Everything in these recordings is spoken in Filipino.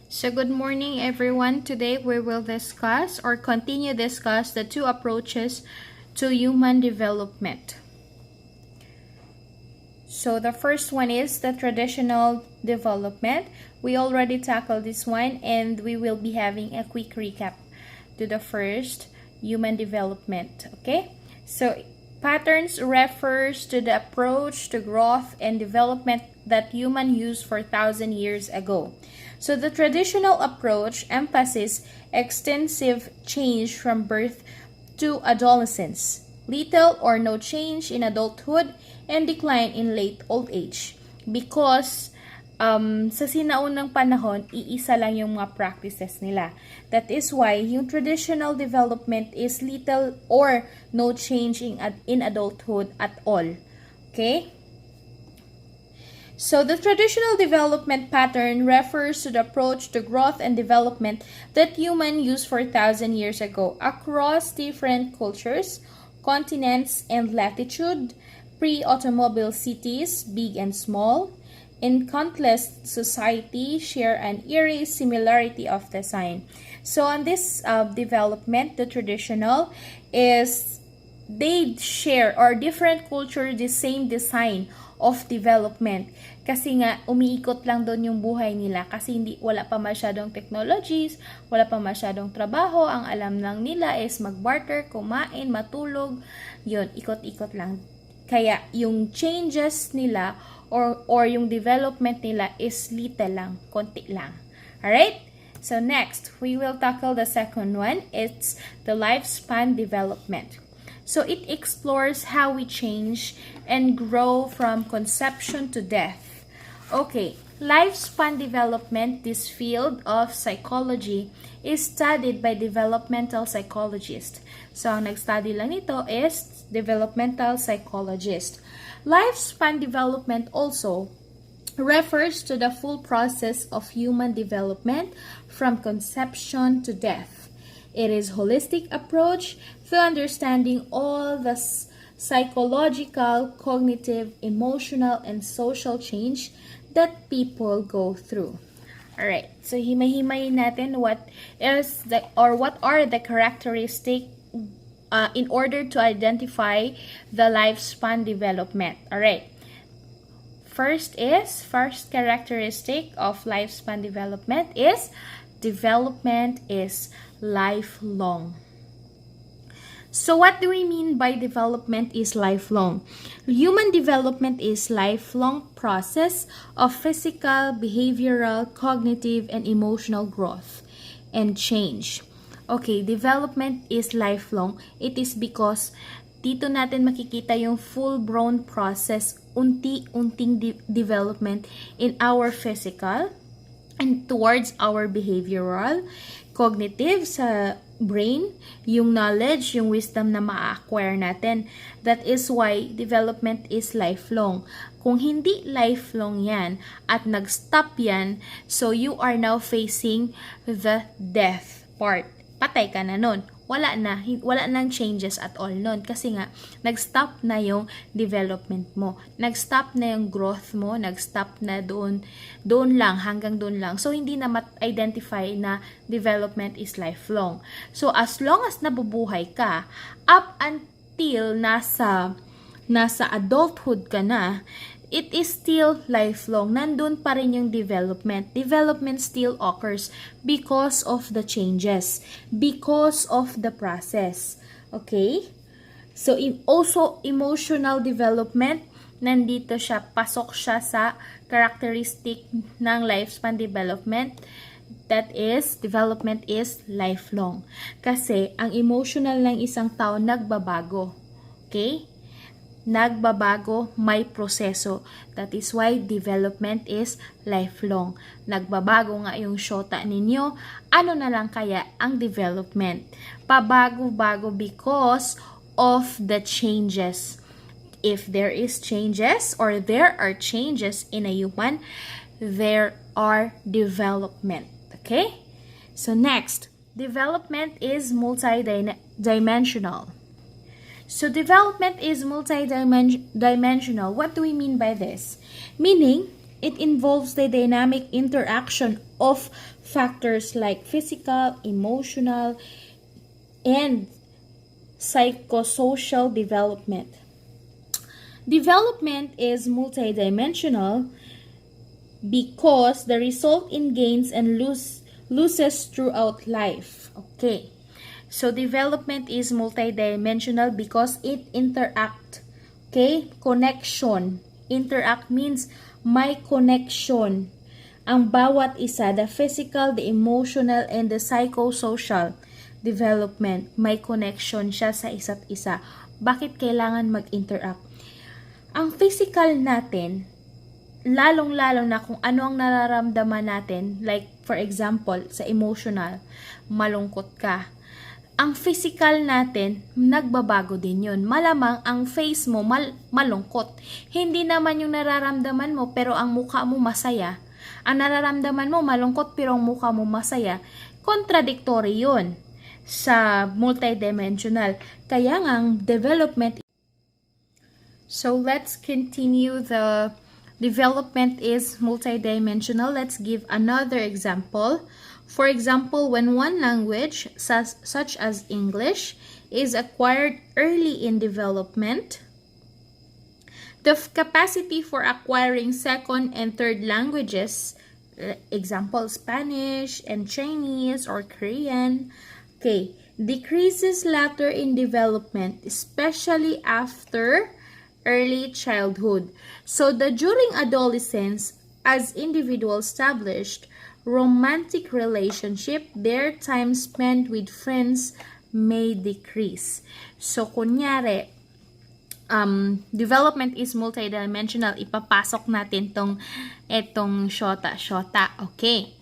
So good morning everyone. Today we will discuss or continue discuss the two approaches to human development. So the first one is the traditional development. We already tackled this one and we will be having a quick recap to the first human development. Okay? So patterns refers to the approach to growth and development that human used for 1,000 years ago. So the traditional approach emphasizes extensive change from birth to adolescence, little or no change in adulthood, and decline in late old age. Because sa sinaunang panahon, iisa lang yung mga practices nila. That is why yung traditional development is little or no change in adulthood at all. Okay? So the traditional development pattern refers to the approach to growth and development that humans used for 1,000 years ago across different cultures, continents, and latitude, pre-automobile cities, big and small, in countless society share an eerie similarity of design. So on this development, the traditional is they share or different culture the same design of development. Kasi nga, umiikot lang doon yung buhay nila kasi wala pa masyadong technologies, wala pa masyadong trabaho, ang alam lang nila is mag-barter, kumain, matulog, yun, ikot-ikot lang. Kaya yung changes nila or yung development nila is little lang, konti lang. Alright? So next, we will tackle the second one. It's the lifespan development. So it explores how we change and grow from conception to death. Okay, lifespan development, this field of psychology, is studied by developmental psychologists. So ang nag-study lang nito is developmental psychologist. Lifespan development also refers to the full process of human development from conception to death. It is a holistic approach to understanding all the psychological, cognitive, emotional, and social change that people go through. Alright, so himay-himay natin what are the characteristics in order to identify the lifespan development. Alright. First characteristic of lifespan development is lifelong. So what do we mean by development is lifelong? Human development is lifelong process of physical, behavioral, cognitive, and emotional growth and change. Okay, development is lifelong. It is because dito natin makikita yung full-blown process, unti-unting development in our physical and towards our behavioral, cognitive sa brain, yung knowledge, yung wisdom na ma-acquire natin. That is why development is lifelong. Kung hindi lifelong yan at nag-stop yan, so you are now facing the death part. Patay ka na nun. Wala nang changes at all nun. Kasi nga, nag-stop na yung development mo. Nag-stop na yung growth mo. Nag-stop na doon lang, hanggang doon lang. So, hindi na ma-identify na development is lifelong. So, as long as nabubuhay ka, up until nasa adulthood ka na, it is still lifelong. Nandun pa rin yung development. Development still occurs because of the changes, because of the process. Okay? So, also emotional development, nandito siya, pasok siya sa characteristic ng lifespan development. That is, development is lifelong. Kasi, ang emotional ng isang tao nagbabago. Okay? Nagbabago, may proseso. That is why development is lifelong. Nagbabago nga yung syota ninyo. Ano na lang kaya ang development? Pabago-bago because of the changes. If there is changes or there are changes in a human, there are development. Okay? So next, development is multidimensional. So development is multidimensional. What do we mean by this? Meaning, It involves the dynamic interaction of factors like physical, emotional, and psychosocial development. Development is multidimensional because the result in gains and losses throughout life. Okay. So development is multidimensional because it interact. Okay? Connection. Interact means may connection. Ang bawat isa, the physical, the emotional, and the psychosocial development, may connection siya sa isa't isa. Bakit kailangan mag-interact? Ang physical natin, lalong-lalo na kung ano ang nararamdaman natin, like for example, sa emotional, malungkot ka. Ang physical natin, nagbabago din yun. Malamang ang face mo malungkot. Hindi naman yung nararamdaman mo pero ang mukha mo masaya. Ang nararamdaman mo malungkot pero ang mukha mo masaya. Contradictory yun sa multidimensional. Kaya nga ang development. So let's continue. The development is multidimensional. Let's give another example. For example, when one language, such as English, is acquired early in development, the capacity for acquiring second and third languages, example Spanish and Chinese or Korean, okay, decreases later in development, especially after early childhood. So during adolescence, as individuals established romantic relationship, their time spent with friends may decrease. So, kunyari, development is multidimensional. Ipapasok natin etong shota. Okay.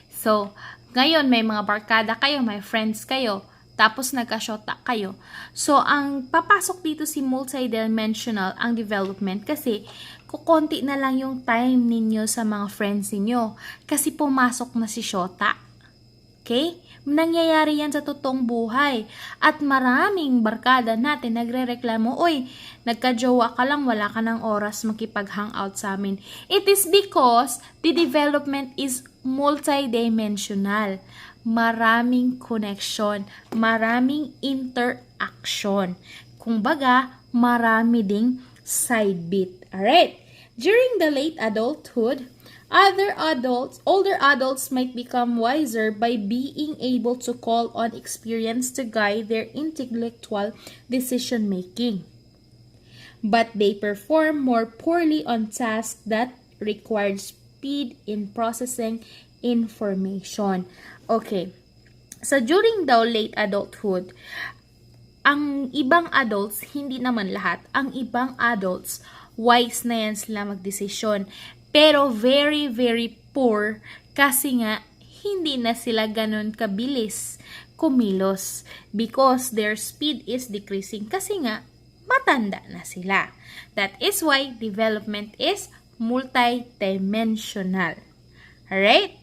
So, ngayon may mga barkada kayo, may friends kayo, tapos nagka-shota kayo. So, ang papasok dito si multidimensional ang development kasi kukonti na lang yung time ninyo sa mga friends ninyo kasi pumasok na si Shota. Okay? Nangyayari yan sa totoong buhay. At maraming barkada natin nagre-reklamo, "Oy, nagka-jowa ka lang, wala ka ng oras makipag-hangout sa amin." It is because the development is multidimensional. Maraming connection, maraming interaction. Kumbaga, marami ding side bit. Alright? During the late adulthood, older adults might become wiser by being able to call on experience to guide their intellectual decision making. But they perform more poorly on tasks that require speed in processing information. Okay. So during the late adulthood, ang ibang adults, hindi naman lahat, ang ibang adults, wise na yan sila magdesisyon. Pero very, very poor kasi nga hindi na sila ganun kabilis kumilos because their speed is decreasing kasi nga matanda na sila. That is why development is multidimensional. Alright?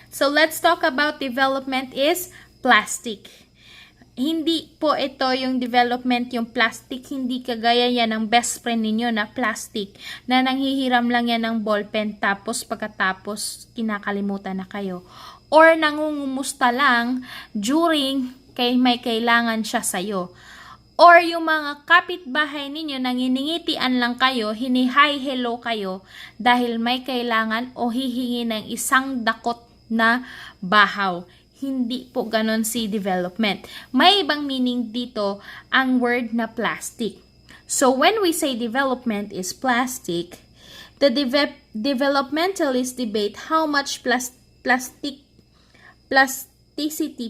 So let's talk about development is plastic. Hindi po ito yung development, yung plastic, hindi kagaya yan ng best friend ninyo na plastic, na nanghihiram lang yan ng ballpen tapos pagkatapos kinakalimutan na kayo. Or nangungumusta lang during may kailangan siya sa'yo. Or yung mga kapitbahay ninyo, nanginingitian lang kayo, hini-hi hello kayo dahil may kailangan o hihingi ng isang dakot na bahaw. Hindi po ganon si development. May ibang meaning dito ang word na plastic. So when we say development is plastic, the developmentalists debate how much plasticity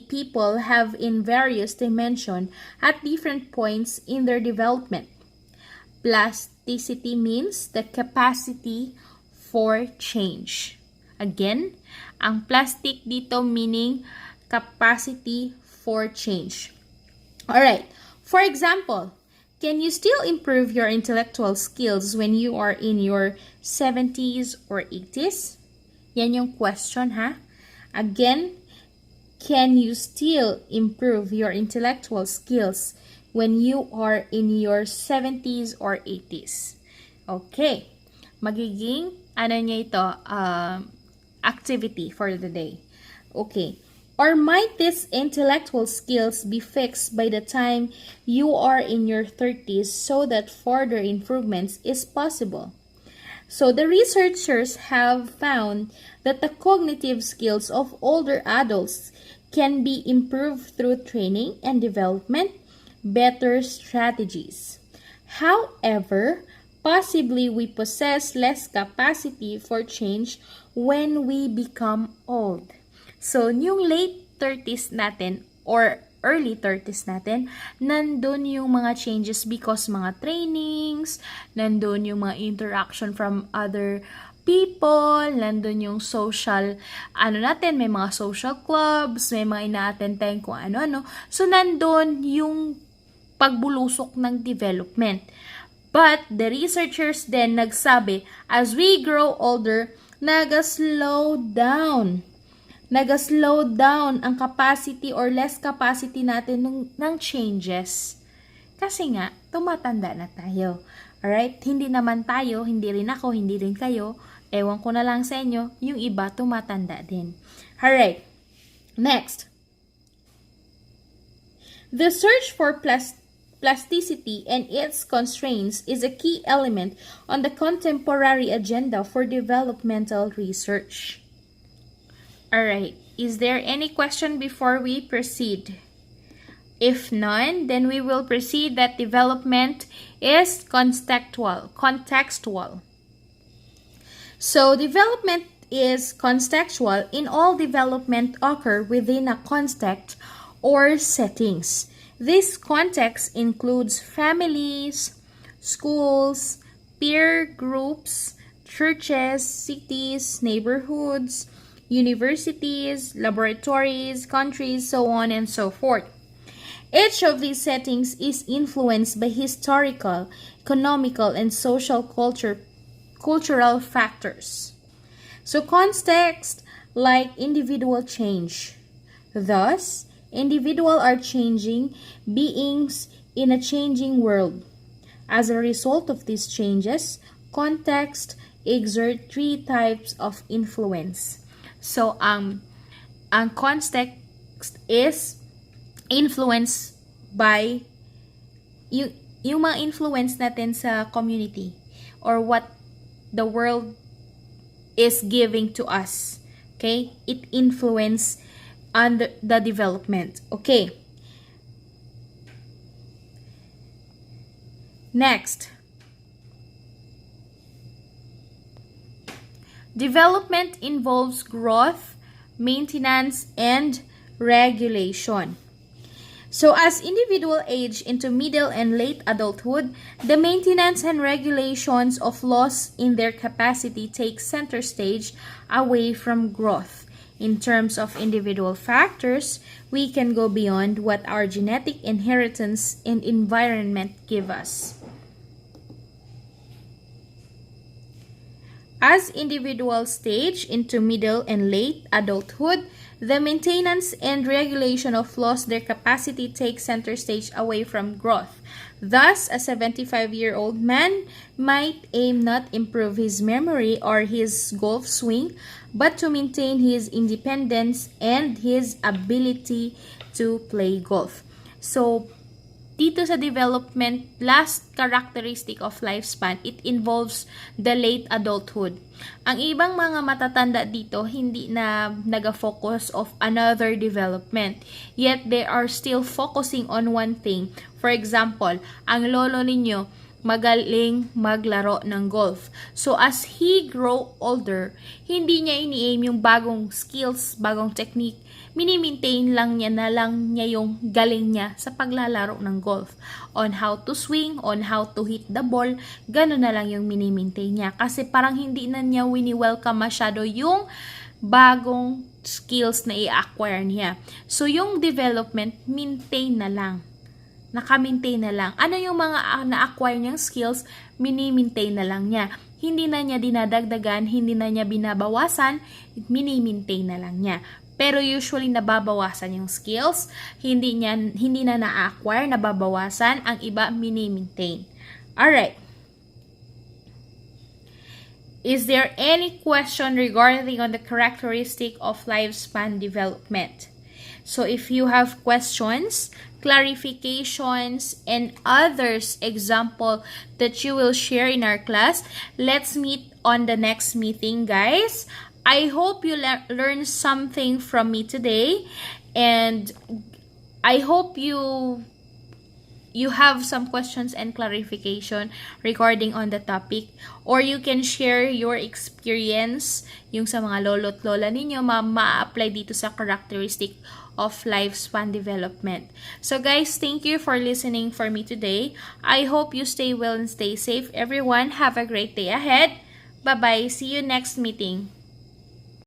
people have in various dimensions at different points in their development. Plasticity means the capacity for change. Again, ang plastic dito meaning capacity for change. Alright, for example, can you still improve your intellectual skills when you are in your 70s or 80s? Yan yung question, ha? Again, can you still improve your intellectual skills when you are in your 70s or 80s? Okay. magiging, ano niya ito, activity for the day. Okay. Or might these intellectual skills be fixed by the time you are in your 30s so that further improvements is possible? So the researchers have found that the cognitive skills of older adults can be improved through training and development, better strategies. However, possibly we possess less capacity for change when we become old. So, yung late 30s natin or early 30s natin, nandun yung mga changes because mga trainings, nandun yung mga interaction from other people, nandun yung social, natin, may mga social clubs, may mga ina-attend tayong kung ano-ano. So, nandun yung pagbulusok ng development. But, the researchers then nagsabi, as we grow older, naga-slow down ang capacity or less capacity natin ng changes. Kasi nga, tumatanda na tayo. Alright? Hindi naman tayo, hindi rin ako, hindi rin kayo. Ewan ko na lang sa inyo, yung iba tumatanda din. Alright. Next. The search for plasticity and its constraints is a key element on the contemporary agenda for developmental research. Alright, is there any question before we proceed? If none, then we will proceed that development is contextual. So, development is contextual. In all development occur within a context or settings. This context includes families, schools, peer groups, churches, cities, neighborhoods, universities, laboratories, countries, so on and so forth. Each of these settings is influenced by historical, economical, and social cultural factors. So context like individual change. Thus, individuals are changing beings in a changing world. As a result of these changes, context exert three types of influence. So, ang context is influenced by yung mga influence natin sa community or what the world is giving to us. Okay? It influence on the development. Okay. Next. Development involves growth, maintenance, and regulation. So as individuals age into middle and late adulthood, the maintenance and regulations of loss in their capacity take center stage away from growth. In terms of individual factors, we can go beyond what our genetic inheritance and environment give us. As individuals stage into middle and late adulthood, the maintenance and regulation of loss their capacity takes center stage away from growth. Thus, a 75-year-old man might aim not improve his memory or his golf swing, but to maintain his independence and his ability to play golf. So, dito sa development, last characteristic of lifespan, it involves the late adulthood. Ang ibang mga matatanda dito, hindi na nag-focus of another development. Yet, they are still focusing on one thing. For example, ang lolo ninyo, magaling maglaro ng golf. So, as he grow older, hindi niya ini-aim yung bagong skills, bagong technique. Mini-maintain lang niya yung galing niya sa paglalaro ng golf. On how to swing, on how to hit the ball, gano'n na lang yung mini-maintain niya. Kasi parang hindi na niya wini-welcome masyado yung bagong skills na i-acquire niya. So, yung development, maintain na lang. Naka-maintain na lang. Ano yung mga na-acquire niyang skills, mini-maintain na lang niya. Hindi na niya dinadagdagan, hindi na niya binabawasan, mini-maintain na lang niya. Pero usually nababawasan yung skills, hindi na na-acquire, nababawasan, ang iba mini-maintain. Alright. Is there any question regarding on the characteristic of lifespan development? So if you have questions, clarifications, and others example that you will share in our class, let's meet on the next meeting, guys. I hope you learned something from me today, and I hope you have some questions and clarification regarding on the topic, or you can share your experience yung sa mga lolo't lola ninyo ma-apply dito sa characteristic of lifespan development. So guys, thank you for listening for me today. I hope you stay well and stay safe. Everyone, have a great day ahead. Bye-bye. See you next meeting.